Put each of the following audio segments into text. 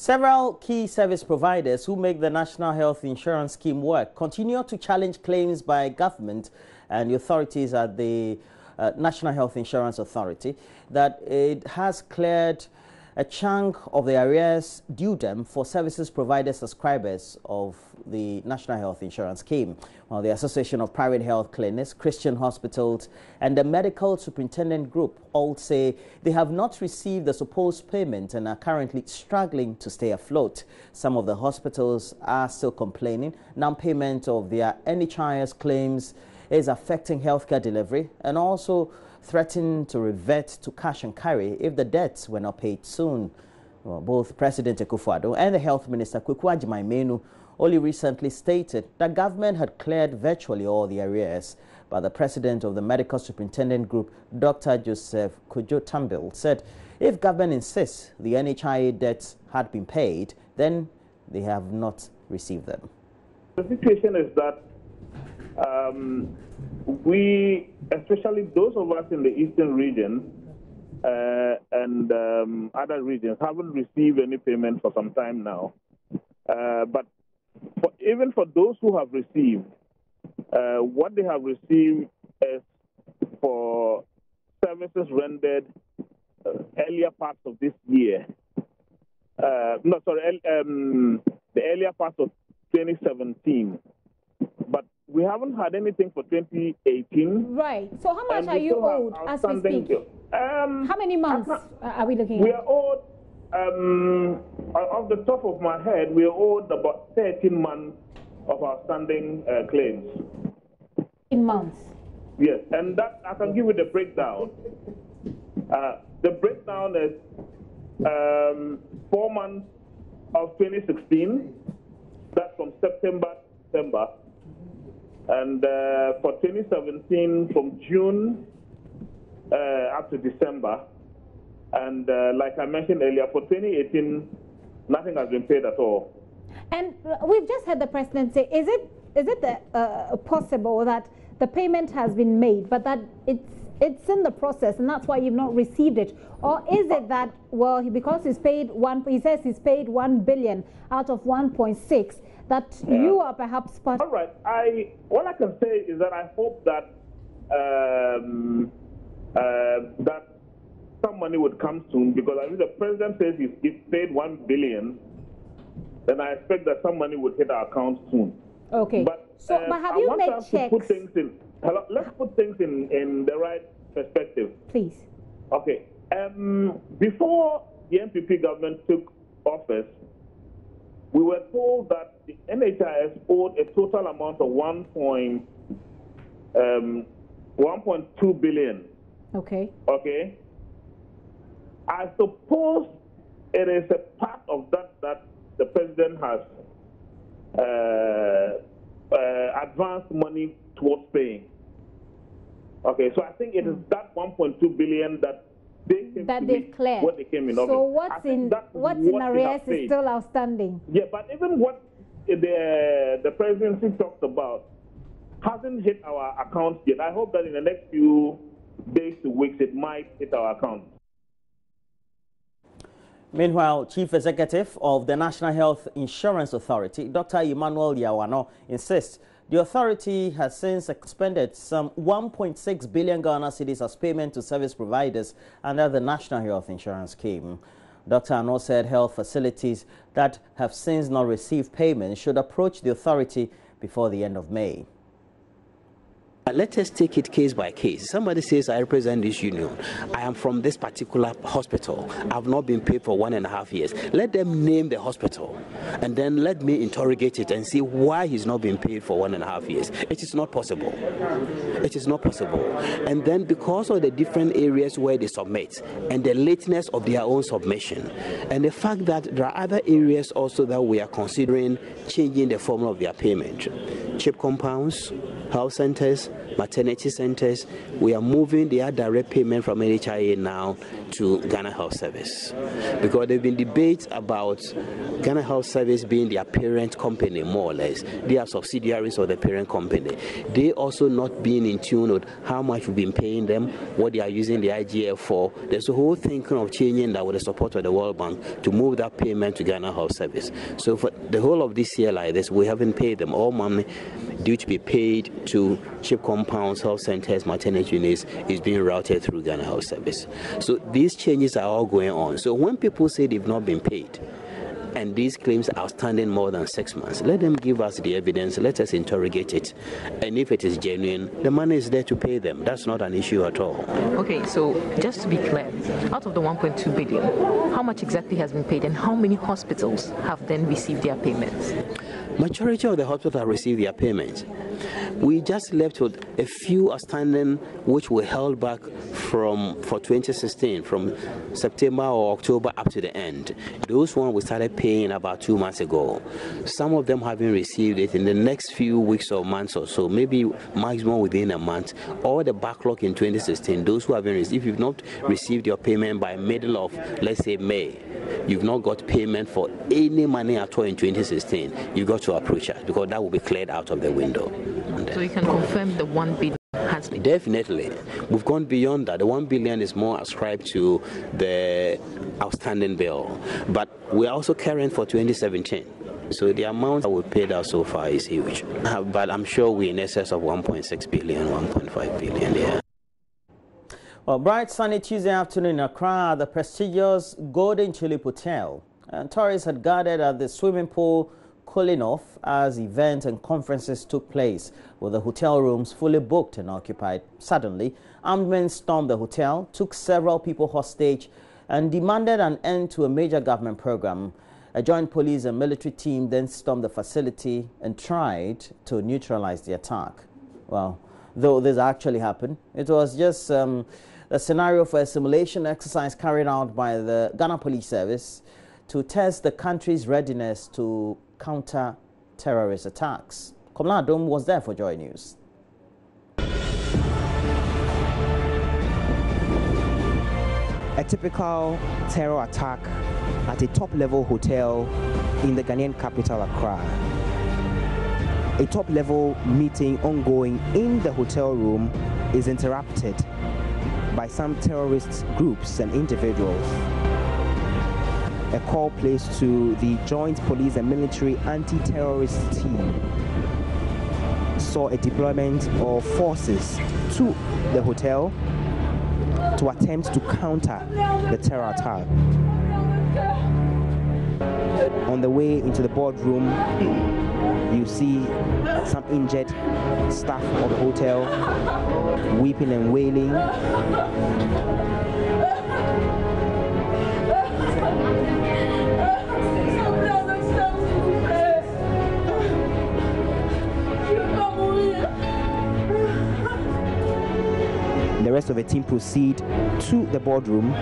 Several key service providers who make the National Health Insurance Scheme work continue to challenge claims by government and the authorities at the National Health Insurance Authority that it has cleared a chunk of the arrears due them for services provided subscribers of the National Health Insurance Scheme. While the Association of Private Health Clinics, Christian Hospitals and the Medical Superintendent Group all say they have not received the supposed payment and are currently struggling to stay afloat. Some of the hospitals are still complaining non-payment of their NHIS claims is affecting healthcare delivery and also threatened to revert to cash and carry if the debts were not paid soon. Well, both President Akufo-Addo and the Health Minister Kweku Agyeman-Manu only recently stated that government had cleared virtually all the arrears, but the President of the Medical Superintendent Group, Dr. Joseph Kojo-Tambil, said if government insists the NHIS debts had been paid, then they have not received them. The situation is that we, especially those of us in the eastern region and other regions, haven't received any payment for some time now. But even for those who have received, what they have received is for services rendered earlier parts of this year. The earlier parts of 2017. But we haven't had anything for 2018. Right. So how much are you owed as we speak? How many months are we looking at? We are owed, off the top of my head, we are owed about 13 months of outstanding claims. 13 months? Yes, and that I can give you the breakdown. The breakdown is 4 months of 2016. That's from September to December. And for 2017, from June up to December. And like I mentioned earlier, for 2018, nothing has been paid at all. And we've just heard the President say, is it possible that the payment has been made, but that it's in the process, and that's why you've not received it? Or is it that, well, because he says he's paid 1 billion out of 1.6, that you are perhaps part? All right. What I can say is that I hope that that some money would come soon, because if the President says he's paid 1 billion, then I expect that some money would hit our account soon. Okay. But but have you made checks? Let's put things in the right perspective. Please. Okay. Before the NPP government took office, we were told that the NHIS owed a total amount of 1.2 billion. Okay. Okay. I suppose it is a part of that the President has advanced money towards paying. Okay, so I think it is that 1.2 billion that they've cleared. What they came in office. So what's in arrears is still outstanding. Yeah, but even what the presidency talked about hasn't hit our accounts yet. I hope that in the next few days to weeks it might hit our accounts. Meanwhile, Chief Executive of the National Health Insurance Authority, Dr. Emmanuel Yawano, insists the authority has since expended some 1.6 billion Ghana cedis as payment to service providers under the National Health Insurance Scheme. Dr. Ano said health facilities that have since not received payment should approach the authority before the end of May. Let us take it case by case. Somebody says, I represent this union. I am from this particular hospital. I have not been paid for 1.5 years. Let them name the hospital, and then let me interrogate it and see why he's not been paid for 1.5 years. It is not possible. It is not possible. And then because of the different areas where they submit and the lateness of their own submission, and the fact that there are other areas also that we are considering changing the formula of their payment. Chip compounds, health centers, maternity centers. We are moving their direct payment from NHIS now to Ghana Health Service, because there have been debates about Ghana Health Service being their parent company, more or less. They are subsidiaries of the parent company. They also not being in tune with how much we've been paying them, what they are using the IGF for. There's a whole thinking of changing that with the support of the World Bank to move that payment to Ghana Health Service. So for the whole of this year like this, we haven't paid them. All money due to be paid to CHIP compounds, health centers, maternity units is being routed through Ghana Health Service. So these changes are all going on. So when people say they've not been paid, and these claims are outstanding more than 6 months, let them give us the evidence, let us interrogate it, and if it is genuine, the money is there to pay them. That's not an issue at all. Okay, so just to be clear, out of the 1.2 billion, how much exactly has been paid, and how many hospitals have then received their payments? Majority of the hospitals have received their payments. We just left with a few outstanding which were held back for 2016, from September or October up to the end. Those ones we started paying about 2 months ago. Some of them haven't received it in the next few weeks or months or so, maybe maximum within a month. All the backlog in 2016, those who haven't received, if you've not received your payment by middle of, let's say, May, you've not got payment for any money at all in 2016, you've got to approach us, because that will be cleared out of the window. So you can confirm the 1 billion has been? Definitely. We've gone beyond that. The 1 billion is more ascribed to the outstanding bill. But we're also carrying for 2017. So the amount that we paid out so far is huge. But I'm sure we're in excess of 1.6 billion, 1.5 billion, yeah. Well, bright sunny Tuesday afternoon in Accra, the prestigious Golden Tulip Hotel, and tourists had gathered at the swimming pool cooling off as events and conferences took place, with the hotel rooms fully booked and occupied. Suddenly, armed men stormed the hotel, took several people hostage, and demanded an end to a major government program. A joint police and military team then stormed the facility and tried to neutralize the attack. Well, though this actually happened, it was just a scenario for a simulation exercise carried out by the Ghana Police Service to test the country's readiness to counter terrorist attacks. Komla Adom was there for Joy News. A typical terror attack at a top-level hotel in the Ghanaian capital, Accra. A top-level meeting ongoing in the hotel room is interrupted by some terrorist groups and individuals. A call placed to the Joint Police and Military Anti-Terrorist Team saw a deployment of forces to the hotel to attempt to counter the terror attack. On the way into the boardroom, you see some injured staff of the hotel weeping and wailing. The rest of the team proceed to the boardroom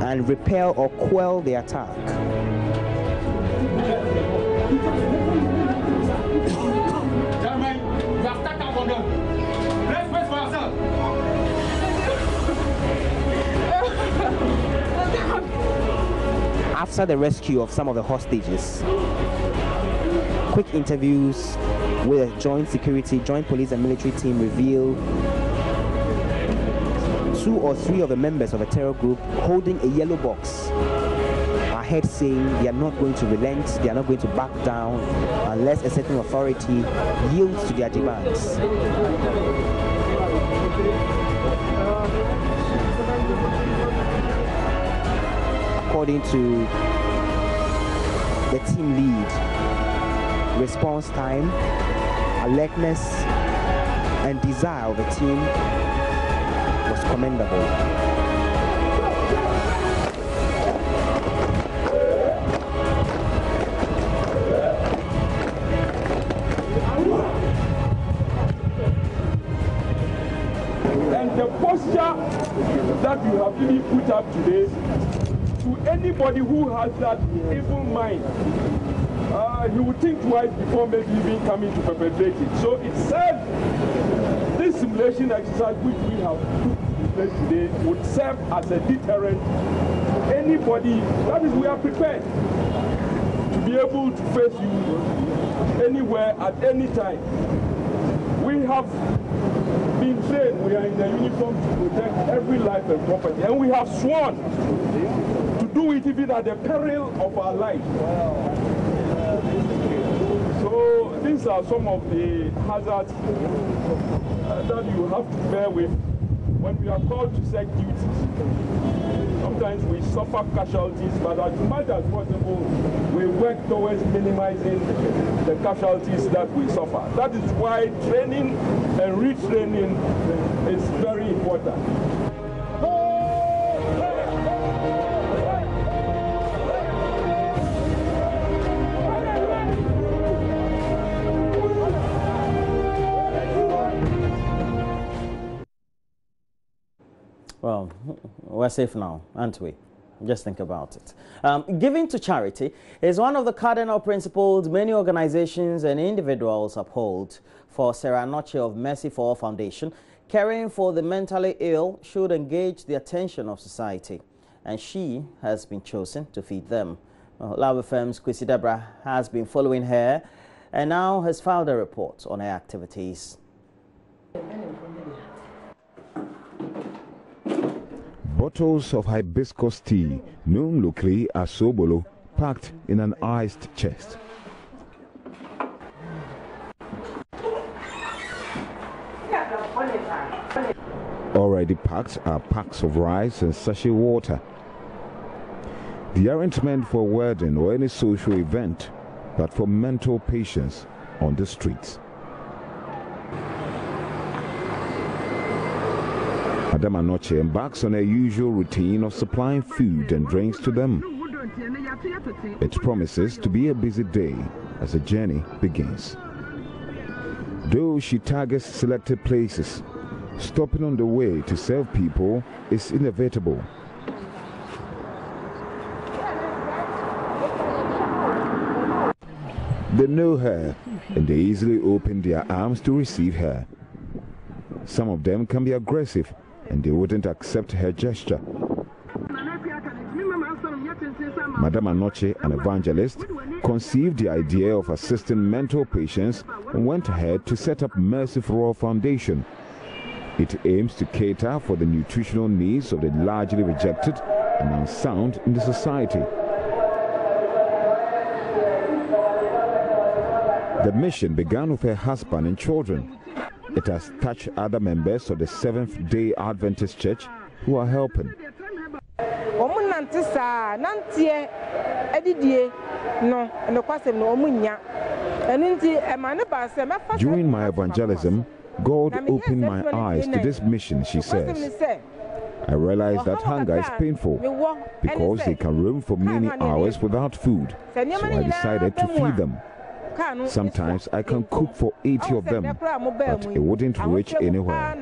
and repel or quell the attack. Gentlemen, you have taken out from them. Let's wait for ourselves. After the rescue of some of the hostages, quick interviews with a joint police and military team reveal 2 or 3 of the members of a terror group holding a yellow box are ahead saying they are not going to relent, they are not going to back down unless a certain authority yields to their demands. According to the team lead, response time, alertness, and desire of the team was commendable. And the posture that you have really put up today, to anybody who has that evil mind he would think twice before maybe even coming to perpetrate it. So it serves, this simulation exercise which we have put in place today would serve as a deterrent to anybody. That is, we are prepared to be able to face you anywhere at any time. We have been trained, we are in the uniform to protect every life and property, and we have sworn to do it even at the peril of our life. So these are some of the hazards that you have to bear with when we are called to set duties. Sometimes we suffer casualties, but as much as possible, we work towards minimizing the casualties that we suffer. That is why training and retraining is very important. Well, we're safe now, aren't we? Just think about it. Giving to charity is one of the cardinal principles many organizations and individuals uphold. For Sarah Noche of Mercy for All Foundation, caring for the mentally ill should engage the attention of society, and she has been chosen to feed them. Love FM's Kwesi Deborah has been following her and now has filed a report on her activities. Bottles of hibiscus tea, known locally as sobolo, packed in an iced chest. Already packed are packs of rice and sachet water. They aren't meant for a wedding or any social event, but for mental patients on the Madam Noche embarks on her usual routine of supplying food and drinks to them. It promises to be a busy day as the journey begins. Though she targets selected places, stopping on the way to serve people is inevitable. They know her, and they easily open their arms to receive her. Some of them can be aggressive, and they wouldn't accept her gesture. Madame Noche, an evangelist, conceived the idea of assisting mental patients and went ahead to set up Mercy for All Foundation. It aims to cater for the nutritional needs of the largely rejected and unsound in the society. The mission began with her husband and children. It has touched other members of the Seventh-day Adventist Church who are helping. During my evangelism, God opened my eyes to this mission, she says. I realized that hunger is painful because they can roam for many hours without food, so I decided to feed them. Sometimes I can cook for 80 of them, but it wouldn't reach anywhere.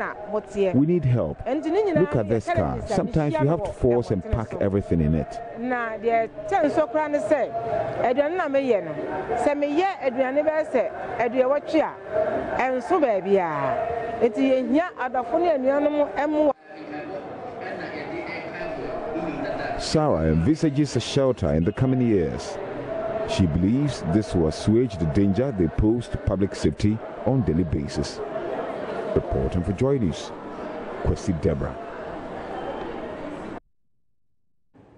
We need help. Look at this car. Sometimes you have to force and pack everything in it. Sarah envisages a shelter in the coming years. She believes this will assuage the danger they pose to public safety on a daily basis. Reporting for JoyNews, Kwesi Deborah.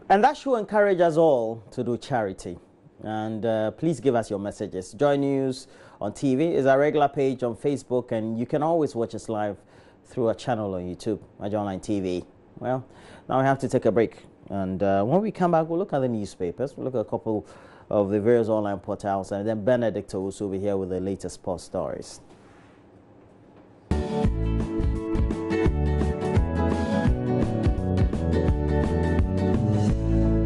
And that should encourage us all to do charity. And please give us your messages. JoyNews on TV is our regular page on Facebook, and you can always watch us live through our channel on YouTube, Major Online TV. Well, now we have to take a break. And when we come back, we'll look at the newspapers. We'll look at a couple of the various online portals, and then Benedict will also be here with the latest sports stories.